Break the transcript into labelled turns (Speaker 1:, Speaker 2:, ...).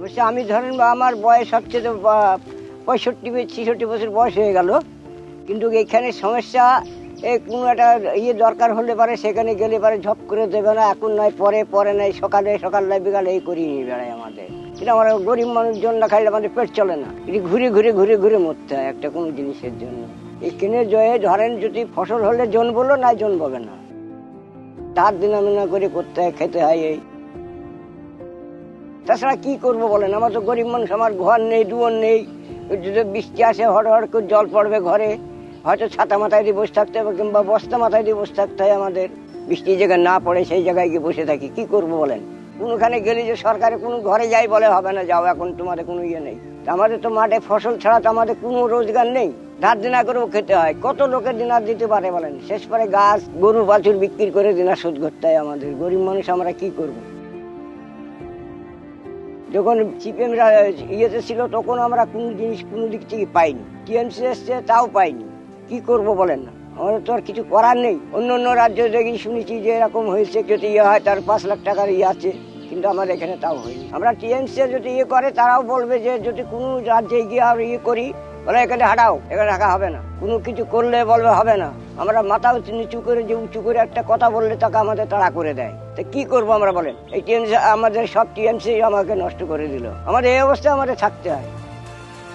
Speaker 1: সমস্যা আমি ধরেন আমার বয়স হচ্ছে তো 65-66 বছর বয়স হয়ে গেল, কিন্তু এখানে সমস্যা এই কোনো একটা দরকার হলে পারে সেখানে গেলে পারে ঝপ করে দেবে না, এখন নয় পরে, পরে নাই সকালে, সকাল নয় বিকালে এই করিয়ে নিয়ে বেড়ায় আমাদের। কিন্তু আমরা গরিব মানুষজন না খাইলে আমাদের পেট চলে না, এটি ঘুরে ঘুরে ঘুরে ঘুরে মরতে হয় একটা কোনো জিনিসের জন্য। এই কিনে জয়ে ধরেন যদি ফসল হলে জন্মলো না জন্মবে না, তার দিনামিনা করে করতে হয়, খেতে হয়। এই তাছাড়া কি করবো বলেন, আমার তো গরিব মানুষ, আমার ঘর নেই, দুয়ার নেই। যদি বৃষ্টি আসে হড় হড় করে জল পড়বে ঘরে, হয়তো ছাতা মাথায় দিয়ে বসে থাকতে হবে কিংবা বস্তা মাথায় দিয়ে বসে থাকতে হয় আমাদের। বৃষ্টি জায়গায় না পড়ে সেই জায়গায় গিয়ে বসে থাকি, কি করবো বলেন। কোনোখানে গেলে যে সরকারে কোনো ঘরে যাই বলে হবে না, যাও এখন তোমাদের কোনো নেই। আমাদের তো মাঠে ফসল ছাড়া তো আমাদের কোনো রোজগার নেই, ধার দিনা করেও খেতে হয়। কত লোকের দিনার দিতে পারে বলেন, শেষ পরে গাছ গরু বাছুর বিক্রি করে দিনার শোধ করতে হয় আমাদের। গরিব মানুষ আমরা কি করবো। যখন সিপিএমরা ছিল তখন আমরা কোনো জিনিস কোনো দিক থেকে পাইনি, টিএমসি এসছে তাও পাইনি, কি করব বলেন না। আমাদের তো আর কিছু করার নেই। অন্য অন্য রাজ্য দেখি শুনেছি যে এরকম হয়েছে, যদি হয় তার 5 লাখ টাকার আছে, কিন্তু আমাদের এখানে তাও হয়নি। আমরা টিএমসি যদি করে তারাও বলবে যে যদি কোনো রাজ্যে গিয়ে আর করি বলে এখানে হাঁটাও, এখানে রাখা হবে না, কোনো কিছু করলে বলবে হবে না। আমরা মাথা নিচু করে যে উঁচু করে একটা কথা বললে তাকে আমাদের তাড়া করে দেয়। তো কি করবো আমরা বলেন, এই টিএমসি আমাদের সব টিএমসি আমাকে নষ্ট করে দিল, আমাদের এই অবস্থায় আমাদের থাকতে হয়।